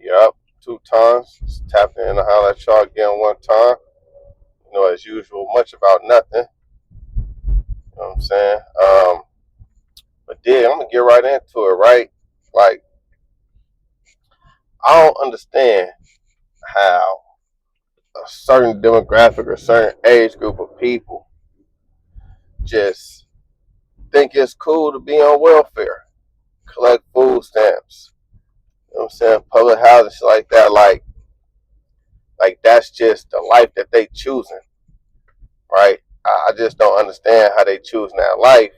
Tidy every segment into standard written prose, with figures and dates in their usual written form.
Yup, 2 times. Just tapped in and holler at y'all again one time. As usual, much about nothing. You know what I'm saying? But yeah, I'm gonna get right into it, right? Like, I don't understand how a certain demographic or certain age group of people just think it's cool to be on welfare, collect food stamps. You know what I'm saying? Public housing, shit like that. Like that's just the life that they choosing, right? I just don't understand how they choosing that life,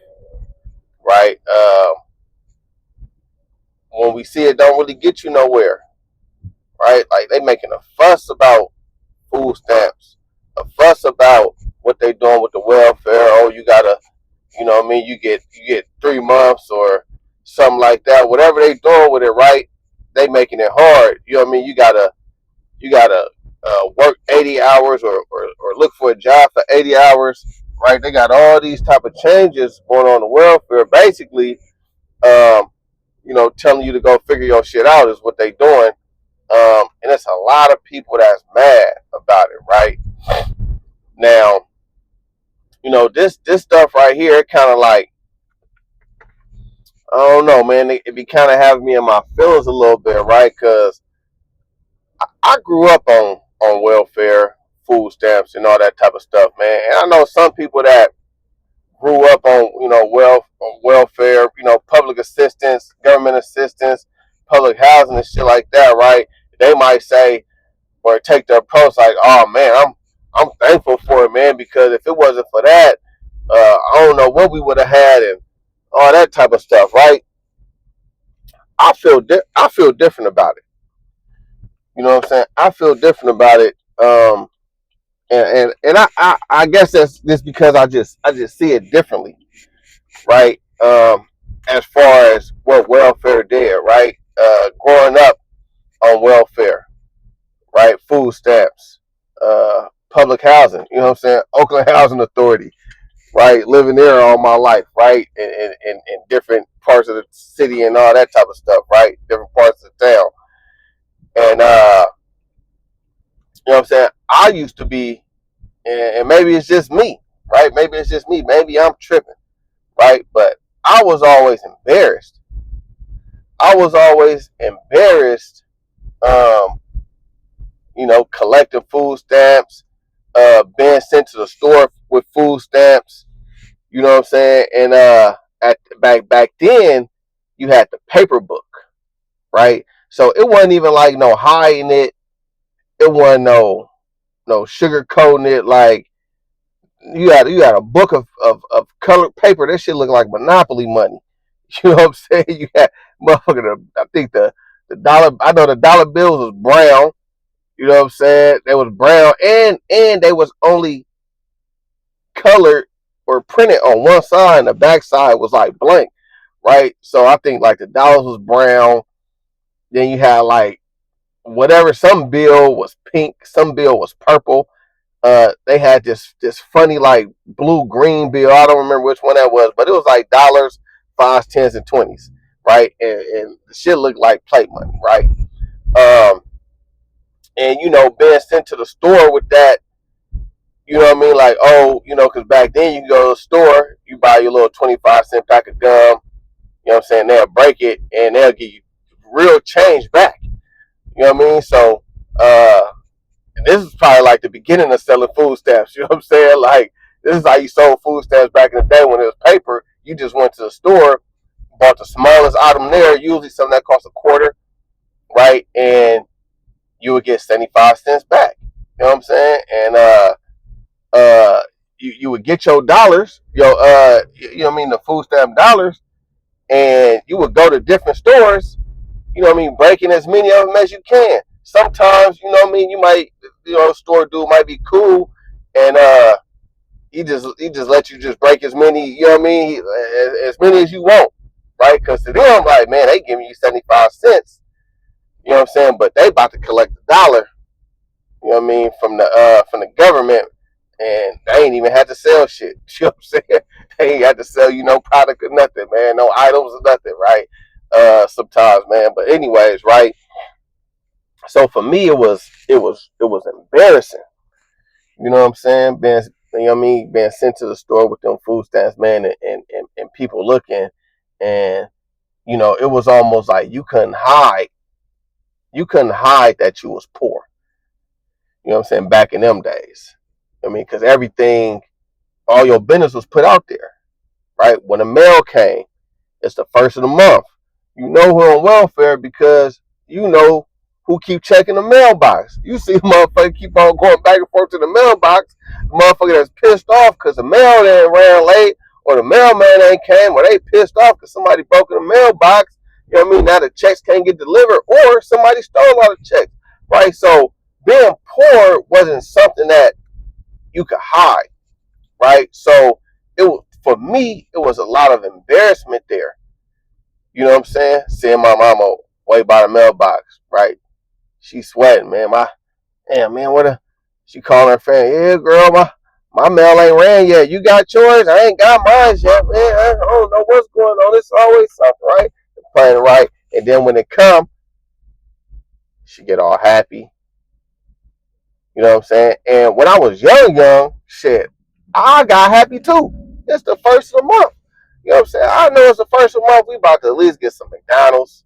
right? When we see it, don't really get you nowhere, right? Like they making a fuss about food stamps, a fuss about what they doing with the welfare. Oh, you gotta, you get 3 months or something like that. Whatever they doing with it, right? They making it hard. You know what I mean? You gotta work 80 hours or look for a job for 80 hours, right? They got all these type of changes going on the welfare. Basically, um, telling you to go figure your shit out is what they doing. And it's a lot of people that's mad about it, right? Now, this stuff right here, it kind of like, I don't know, man. It be kind of having me in my feelings a little bit, right? Because I grew up on welfare, food stamps, and all that type of stuff, man. And I know some people that grew up on on welfare, public assistance, government assistance, public housing, and shit like that, right? They might say or take the approach like, "Oh man, I'm thankful for it, man, because if it wasn't for that, I don't know what we would have had and all that type of stuff, right?" I feel different about it. You know what I'm saying? I feel different about it. And I guess that's just because I just see it differently, right? As far as what welfare did, right? Growing up on welfare, right? Food stamps, public housing. You know what I'm saying? Oakland Housing Authority, right? Living there all my life, right? In different parts of the city and all that type of stuff, right? Different parts of the town, and you know what I'm saying? I used to be, and maybe it's just me, right? Maybe it's just me. Maybe I'm tripping, right? But I was always embarrassed. I was always embarrassed, um, collecting food stamps, being sent to the store with food stamps. You know what I'm saying? And at back then, you had the paper book, right? So it wasn't even like no hiding it. It wasn't no sugar coating it. Like you had a book of colored paper. That shit looked like Monopoly money. You know what I'm saying? You had motherfucker. I think the dollar. I know the dollar bills was brown. You know what I'm saying? They was brown and they was only colored or printed on one side, and the back side was like blank, right? So I think like the dollars was brown. Then you had like whatever. Some bill was pink. Some bill was purple. They had this funny like blue green bill. I don't remember which one that was, but it was like dollars, fives, tens, and twenties, right? And the shit looked like plate money, right? Um, and being sent to the store with that, you know what I mean? Like, oh, because back then you can go to the store, you buy your little 25-cent pack of gum. You know what I'm saying? They'll break it and they'll give you real change back. You know what I mean? So, and this is probably like the beginning of selling food stamps. You know what I'm saying? Like, this is how you sold food stamps back in the day when it was paper. You just went to the store, bought the smallest item there, usually something that costs a quarter, right? And you would get 75 cents back. You know what I'm saying? And uh, you would get your dollars, you know what I mean, the food stamp dollars, and you would go to different stores, you know what I mean, breaking as many of them as you can. Sometimes, you know what I mean, you might, store dude might be cool, and he just let you just break as many, you know what I mean, as many as you want, right? Because to them, like, man, they giving you 75 cents, you know what I'm saying, but they about to collect a dollar, you know what I mean, from the government, and they ain't even had to sell shit. You know what I'm saying? They ain't had to sell you no product or nothing, man, no items or nothing, right? Sometimes, man. But anyways, right? So for me, it was embarrassing. You know what I'm saying? Being, you know what I mean, being sent to the store with them food stamps, man, and people looking, and it was almost like you couldn't hide that you was poor. You know what I'm saying? Back in them days, I mean, because everything, all your business was put out there, right? When the mail came, it's the first of the month. You know who on welfare because you know who keep checking the mailbox. You see a motherfucker keep on going back and forth to the mailbox. The motherfucker that's pissed off because the mail ain't ran late or the mailman ain't came or they pissed off because somebody broke in the mailbox. You know what I mean? Now the checks can't get delivered or somebody stole all the checks. Right? So being poor wasn't something that you could hide. Right? So it was, for me, it was a lot of embarrassment there. You know what I'm saying? Seeing my mama wait by the mailbox, right? She sweating, man. Damn, man, what a, she calling her friend. Yeah, girl, my mail ain't ran yet. You got yours? I ain't got mine yet, man. I don't know what's going on. It's always something, right? Playing right. And then when it come, she get all happy. You know what I'm saying? And when I was young, shit, I got happy too. It's the first of the month. You know what I'm saying? I know it's the first of the month. We about to at least get some McDonald's.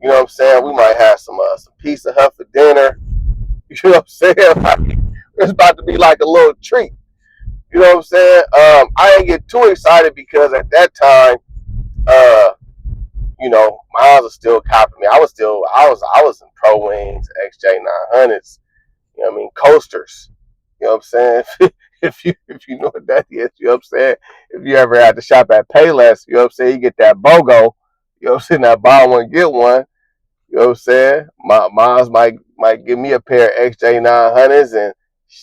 You know what I'm saying? We might have some Pizza Hut for dinner. You know what I'm saying? Like, it's about to be like a little treat. You know what I'm saying? I didn't get too excited because at that time, uh, my eyes was still copping me. I was in Pro Wings, XJ900s. You know what I mean? Coasters. You know what I'm saying? If you know what that is, you know what I'm saying? If you ever had to shop at Payless, you know what I'm saying? You get that BOGO. You know what I'm saying? That buy one get one. You know what I'm saying? My mom's might give me a pair of XJ900s, and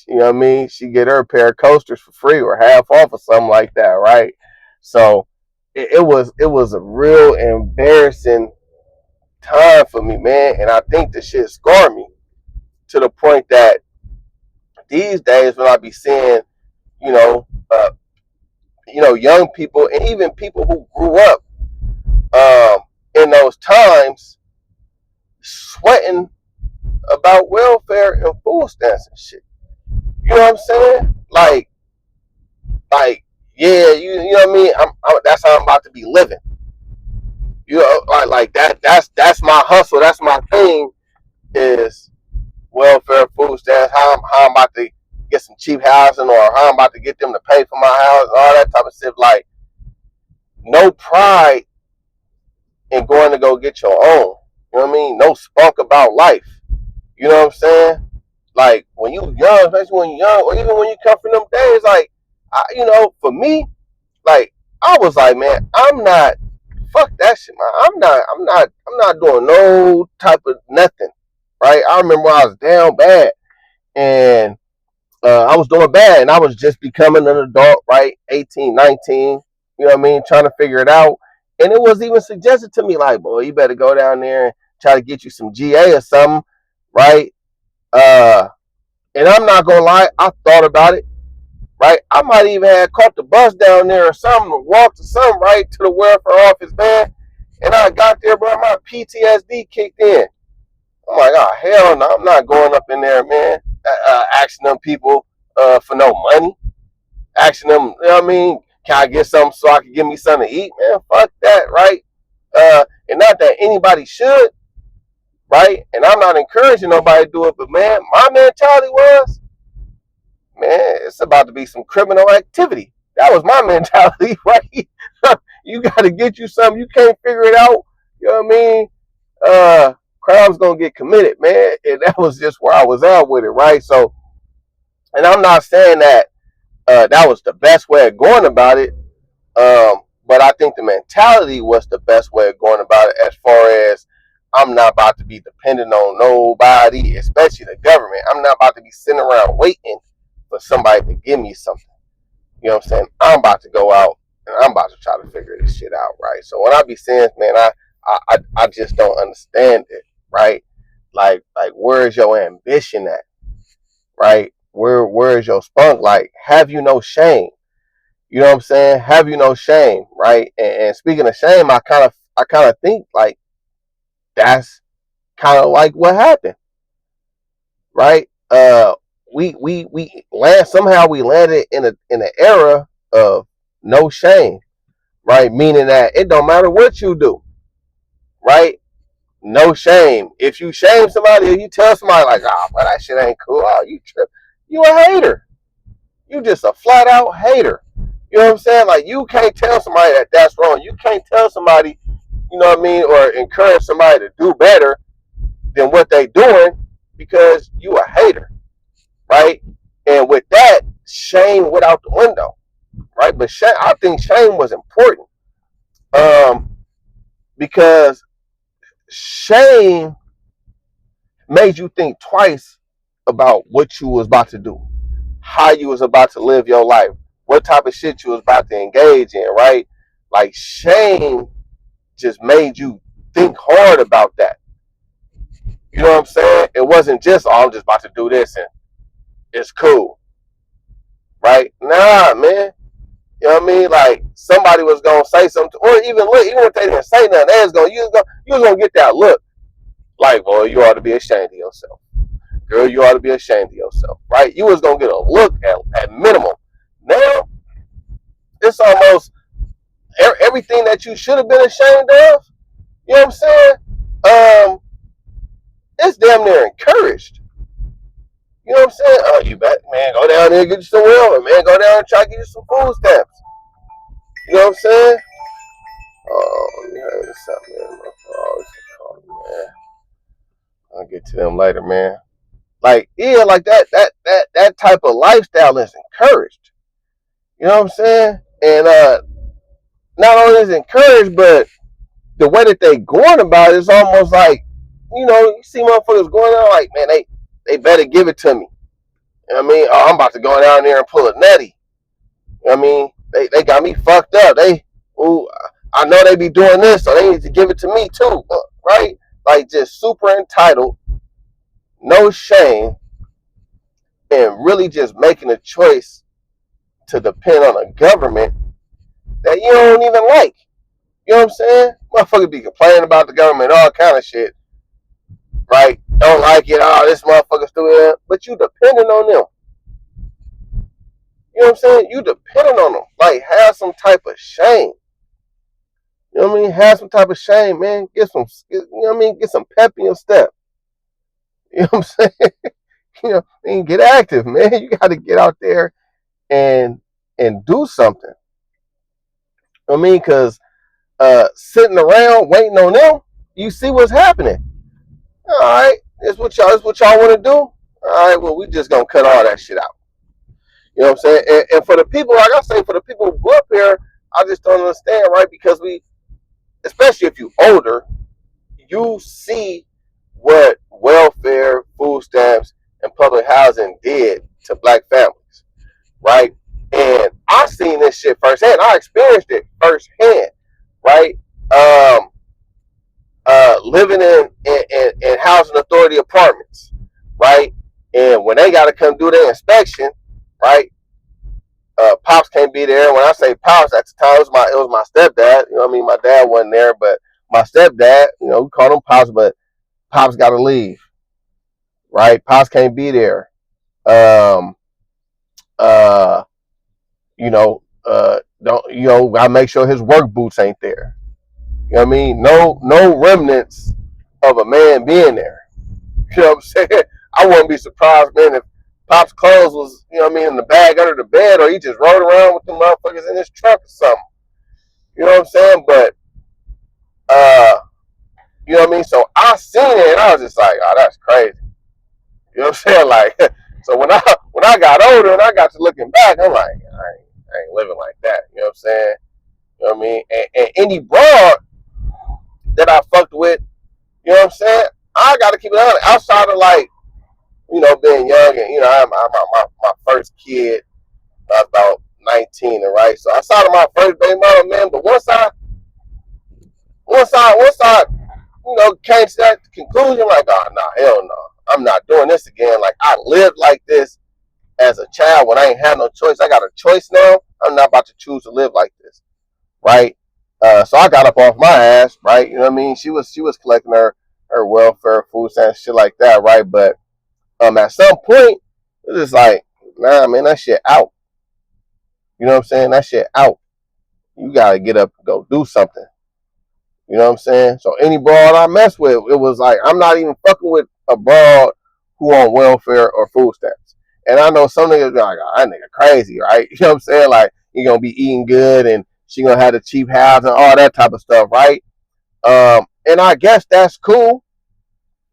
you know what I mean. She get her a pair of coasters for free or half off or something like that, right? So it was a real embarrassing time for me, man, and I think the shit scarred me to the point that these days when I be seeing, you know, uh, young people and even people who grew up in those times sweating about welfare and food stamps and shit. You know what I'm saying? Like, yeah, you know what I mean. That's how I'm about to be living. You know, like that. That's my hustle. That's my thing. Is welfare, food stamps. How I'm about to get some cheap housing, or how I'm about to get them to pay for my house, all that type of stuff. Like, no pride in going to go get your own. You know what I mean? No spunk about life. You know what I'm saying? Like when you young, especially when you're young, or even when you come from them days, like for me, like I was like, man, I'm not, fuck that shit, man. I'm not doing no type of nothing, right? I remember when I was down bad, and I was doing bad, and I was just becoming an adult, right? 18, 19, you know what I mean? Trying to figure it out, and it was even suggested to me, like, boy, you better go down there and try to get you some GA or something, right? Uh, and I'm not gonna lie, I thought about it, right? I might even have caught the bus down there or something, or walked to something, right, to the welfare office, man. And I got there, bro, my PTSD kicked in. I'm like, oh, hell no, I'm not going up in there, man, asking them people for no money, asking them, you know what I mean, can I get something so I can give me something to eat, man? Fuck that, right? And not that anybody should, right? And I'm not encouraging nobody to do it, but man, my mentality was, man, it's about to be some criminal activity. That was my mentality, right? You got to get you something. You can't figure it out. You know what I mean? Crime's gonna get committed, man. And that was just where I was at with it, right? So, and I'm not saying that that was the best way of going about it, but I think the mentality was the best way of going about it. As far as I'm not about to be dependent on nobody, especially the government. I'm not about to be sitting around waiting for somebody to give me something. You know what I'm saying? I'm about to go out and I'm about to try to figure this shit out, right? So when I be saying, man, I just don't understand it, right? Like where is your ambition at, right? Where is your spunk? Like, have you no shame? You know what I'm saying? Have you no shame, right? And speaking of shame, I kind of think like that's kind of like what happened. right? We somehow we landed in an era of no shame, right? Meaning that it don't matter what you do, right? No shame. If you shame somebody or you tell somebody like, oh, but that shit ain't cool, oh, you trip, you a hater. You just a flat out hater. You know what I'm saying? Like, you can't tell somebody that that's wrong. You can't tell somebody, you know what I mean, or encourage somebody to do better than what they doing because you a hater, right? And with that, shame went out the window, right? But shame, I think shame was important, um, because shame made you think twice about what you was about to do, how you was about to live your life, what type of shit you was about to engage in, right? Like, shame just made you think hard about that. You know what I'm saying? It wasn't just, oh, I'm just about to do this and it's cool, right? Nah, man. You know what I mean? Like, somebody was gonna say something, or even look, even if they didn't say nothing, they was gonna you was gonna get that look. Like, boy, you ought to be ashamed of yourself. Girl, you ought to be ashamed of yourself, right? You was gonna get a look at minimum. Now it's almost everything that you should have been ashamed of. You know what I'm saying? It's damn near encouraged. You know what I'm saying? Oh, you bet, man. Go down there and get you some wheelman, man. Go down and try to get you some food stamps. You know what I'm saying? Oh, let me hurry this up, man. Oh, man. I'll get to them later, man. Like, yeah, like that type of lifestyle is encouraged. You know what I'm saying? And not only is it encouraged, but the way that they going about it is almost like, you know, you see motherfuckers going on like, man, they better give it to me. You know what I mean? Oh, I'm about to go down there and pull a nutty. You know what I mean? They got me fucked up. I know they be doing this, so they need to give it to me too, right? Like, just super entitled, no shame, and really just making a choice to depend on a government that you don't even like. You know what I'm saying? Motherfuckers be complaining about the government, all kind of shit, right? Don't like it, oh, this motherfucker's doing it, but you depending on them. You know what I'm saying? You depending on them. Like, have some type of shame. You know what I mean? Have some type of shame, man. You know what I mean? Get some pep in your step. You know what I'm saying? You know, and get active, man. You got to get out there and do something. I mean, because sitting around waiting on them, you see what's happening. All right, it's what y'all want to do. All right, well, we just gonna cut all that shit out. You know what I'm saying? And for the people, like I say, for the people who grew up here, I just don't understand, right? Because especially if you older, you see what welfare, food stamps, and public housing did to black families, right? And I seen this shit firsthand. I experienced it firsthand, right? Living in housing authority apartments, right? And when they got to come do their inspection, right? Pops can't be there. When I say pops, at the time it was my stepdad. You know what I mean? My dad wasn't there, but my stepdad, you know, we called him pops, but pops got to leave, right? Pops can't be there. Um, uh, don't I make sure his work boots ain't there. You know what I mean? No remnants of a man being there. You know what I'm saying? I wouldn't be surprised, man, if Pop's clothes was, you know what I mean, in the bag under the bed, or he just rode around with the motherfuckers in his truck or something. You know what I'm saying? But uh, you know what I mean? So I seen it and I was just like, oh, that's crazy. You know what I'm saying? Like, so when I got older and I got to looking back, I'm like, I ain't living like that. You know what I'm saying? You know what I mean? And any broad that I fucked with, you know what I'm saying? I got to keep it honest. Outside of, like, you know, being young, and you know, I'm my first kid. I was about 19, right? So outside of my first baby mama, man. But once I, you know, came to that conclusion, like, oh no, hell no, I'm not doing this again. Like, I lived like this as a child when I ain't had no choice. I got a choice now. I'm not about to choose to live like this, right? So I got up off my ass, right? You know what I mean? She was collecting her welfare, food stamps, shit like that, right? But At some point, it's just like, nah, man, that shit out. You know what I'm saying? That shit out. You gotta get up and go do something. You know what I'm saying? So any broad I mess with, it was like I'm not even fucking with a broad who on welfare or food stamps. And I know some niggas be like, oh, that nigga crazy, right? You know what I'm saying? Like you gonna be eating good and she gonna have the cheap house and all that type of stuff, right? And I guess that's cool,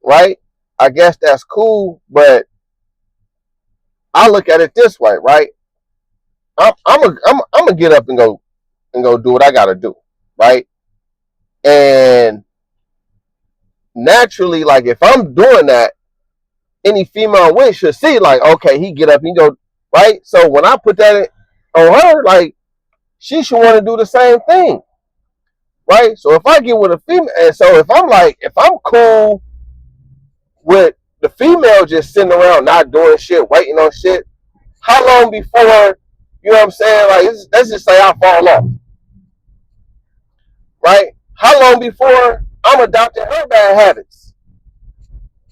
right? I guess that's cool, but I look at it this way, right? I'm gonna get up and go do what I gotta do, right? And naturally, like if I'm doing that, any female with should see, like, okay, he get up, he go, right? So when I put that on her, like, she should want to do the same thing, right? So if I get with a female, and so if I'm cool with the female just sitting around not doing shit, waiting on shit, how long before, you know what I'm saying? Like, let's just say I fall off, right? How long before I'm adopting her bad habits?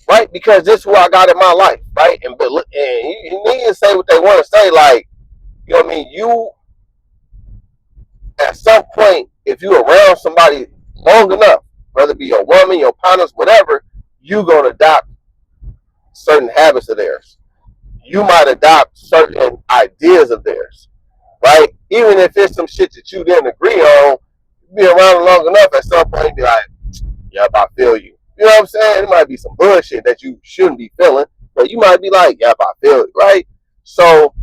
Right? Because this is who I got in my life, right? And you need to say what they want to say, like, you know what I mean? You, at some point, if you're around somebody long enough, whether it be your woman, your partners, whatever, you're going to adopt certain habits of theirs. You might adopt certain ideas of theirs, right? Even if it's some shit that you didn't agree on, be around long enough, at some point, be like, yep, I feel you. You know what I'm saying? It might be some bullshit that you shouldn't be feeling, but you might be like, yep, I feel it, right? So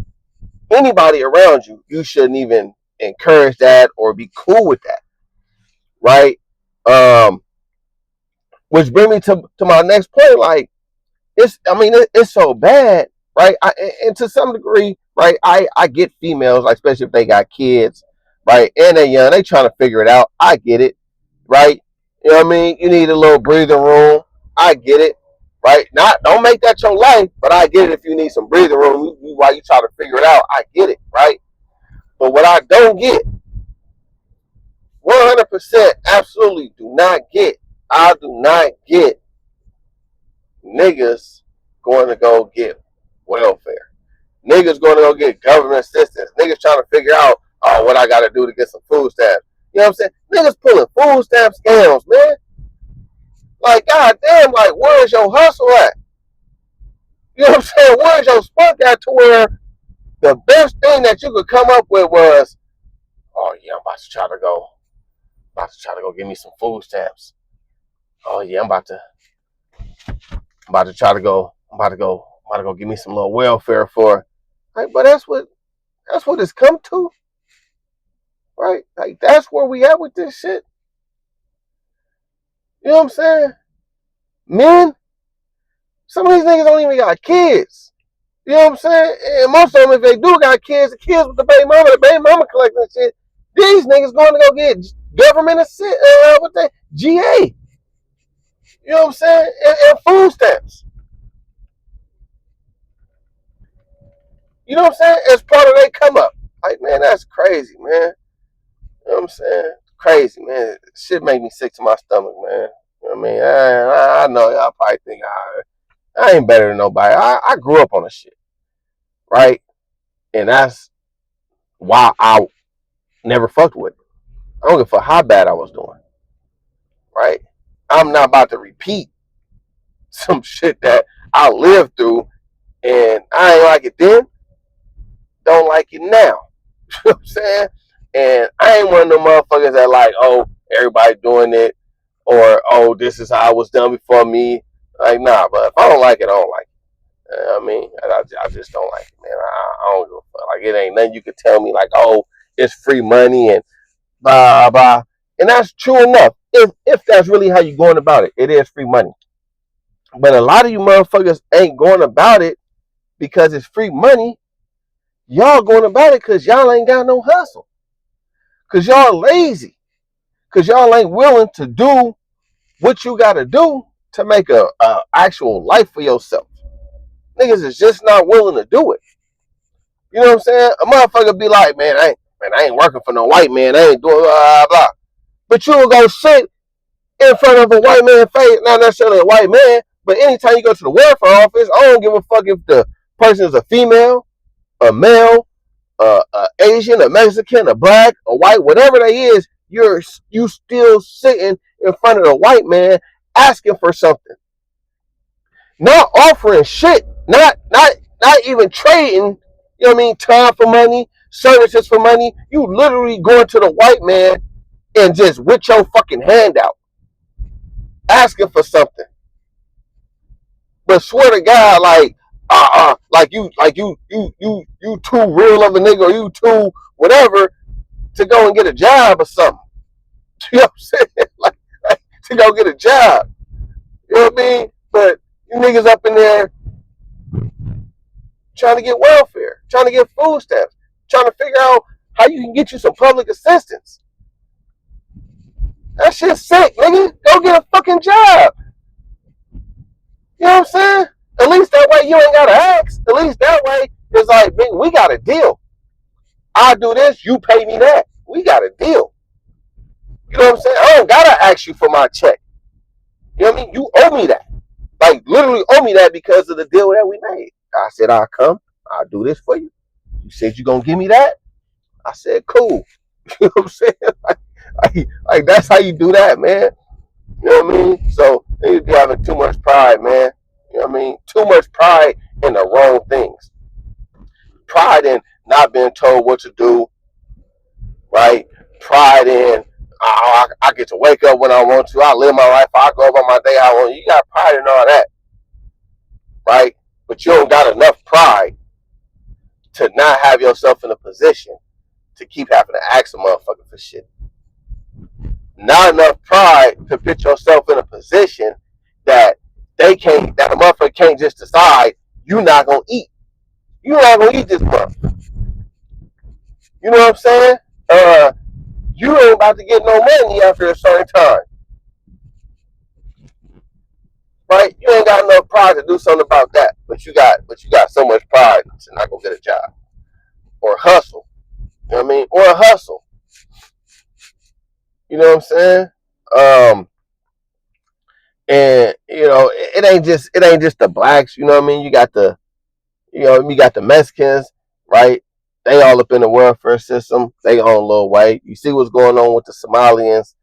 anybody around you, you shouldn't even encourage that or be cool with that, right? Um, which bring me to my next point. Like, it's so bad, right? And to some degree, right? I get females, like especially if they got kids, right? And they're young, they trying to figure it out. I get it, right? You know what I mean? You need a little breathing room. I get it, right? Not don't make that your life, but I get it if you need some breathing room while you try to figure it out. I get it, right? But what I don't get, 100%, absolutely do not get. I do not get niggas going to go get welfare. Niggas going to go get government assistance. Niggas trying to figure out, oh, what I got to do to get some food stamps. You know what I'm saying? Niggas pulling food stamp scams, man. Like, goddamn, like, where's your hustle at? You know what I'm saying? Where's your spunk at to where the best thing that you could come up with was, oh, yeah, about to try to go get me some food stamps. Oh, yeah, I'm about to try to go, I'm about to go give me some little welfare for, like, but that's what it's come to, right? Like, that's where we at with this shit. You know what I'm saying? Men, some of these niggas don't even got kids. You know what I'm saying? And most of them, if they do got kids, the kids with the baby mama collecting shit, these niggas going to go get government assist, what they, GA. You know what I'm saying? And food stamps. You know what I'm saying? As part of their come up. Like, man, that's crazy, man. You know what I'm saying? Crazy, man. Shit make me sick to my stomach, man. You know what I mean? I know y'all probably think I ain't better than nobody. I grew up on the shit, right? And that's why I never fucked with it. I don't give a fuck how bad I was doing, right? I'm not about to repeat some shit that I lived through and I ain't like it then, don't like it now. You know what I'm saying? And I ain't one of them motherfuckers that like, oh, everybody doing it, or oh, this is how it was done before me. Like, nah, but if I don't like it, I don't like it. You know what I mean, I just don't like it, man. I don't give a fuck. Like, it ain't nothing you could tell me like, oh, it's free money and blah blah. And that's true enough. If that's really how you going about it, it is free money. But a lot of you motherfuckers ain't going about it because it's free money. Y'all going about it because y'all ain't got no hustle. Because y'all lazy. Because y'all ain't willing to do what you got to do to make a actual life for yourself. Niggas is just not willing to do it. You know what I'm saying? A motherfucker be like, man, I ain't working for no white man. I ain't doing blah, blah. But you will go sit in front of a white man face, not necessarily a white man, But anytime you go to the welfare office, I don't give a fuck if the person is a female, a male, a Asian, a Mexican, a black, a white, whatever they is. You still sitting in front of the white man asking for something, not offering shit, not even trading. You know what I mean? Time for money, services for money. You literally going to the white man and just with your fucking hand out, asking for something. But swear to God, like you too real of a nigga, or you too whatever to go and get a job or something. You know what I'm saying? Like to go get a job. You know what I mean? But you niggas up in there trying to get welfare, trying to get food stamps, trying to figure out how you can get you some public assistance. That shit's sick, nigga. Go get a fucking job. You know what I'm saying? At least that way you ain't gotta ask. At least that way it's like, man, we got a deal. I do this, you pay me that. We got a deal. You know what I'm saying? I don't gotta ask you for my check. You know what I mean? You owe me that. Like literally owe me that because of the deal that we made. I said I'll come, I'll do this for you. You said you gonna give me that? I said cool. You know what I'm saying? Like that's how you do that, man. You know what I mean? So they be having too much pride, man. You know what I mean? Too much pride in the wrong things. Pride in not being told what to do, right? Pride in I get to wake up when I want to. I live my life. I go about my day how I want. You got pride in all that, right? But you don't got enough pride to not have yourself in a position to keep having to ask a motherfucker for shit. Not enough pride to put yourself in a position that that a motherfucker can't just decide you're not gonna eat. You're not gonna eat this month. You know what I'm saying? You ain't about to get no money after a certain time, right? You ain't got enough pride to do something about that, but you got so much pride to not go get a job or hustle. You know what I mean? Or a hustle. You know what I'm saying? Um, and you know, it ain't just the blacks. You know what I mean? You got the Mexicans, right? They all up in the welfare system. They own a little way. You see what's going on with the Somalians,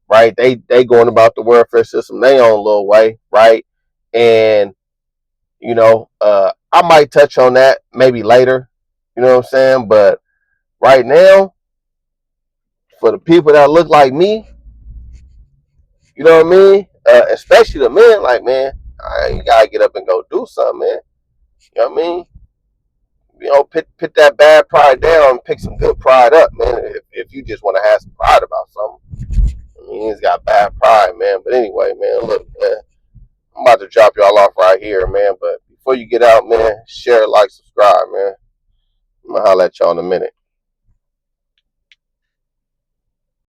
right? They going about the welfare system. They own a little way, right? And I might touch on that maybe later. You know what I'm saying? But right now, for the people that look like me, you know what I mean? Especially the men, like man, you gotta get up and go do something, man. You know what I mean? Put that bad pride down and pick some good pride up, man. If you just want to have some pride about something, I mean, he's got bad pride, man. But anyway, man, look, man, I'm about to drop y'all off right here, man. But before you get out, man, share, like, subscribe, man. I'm gonna holler at y'all in a minute.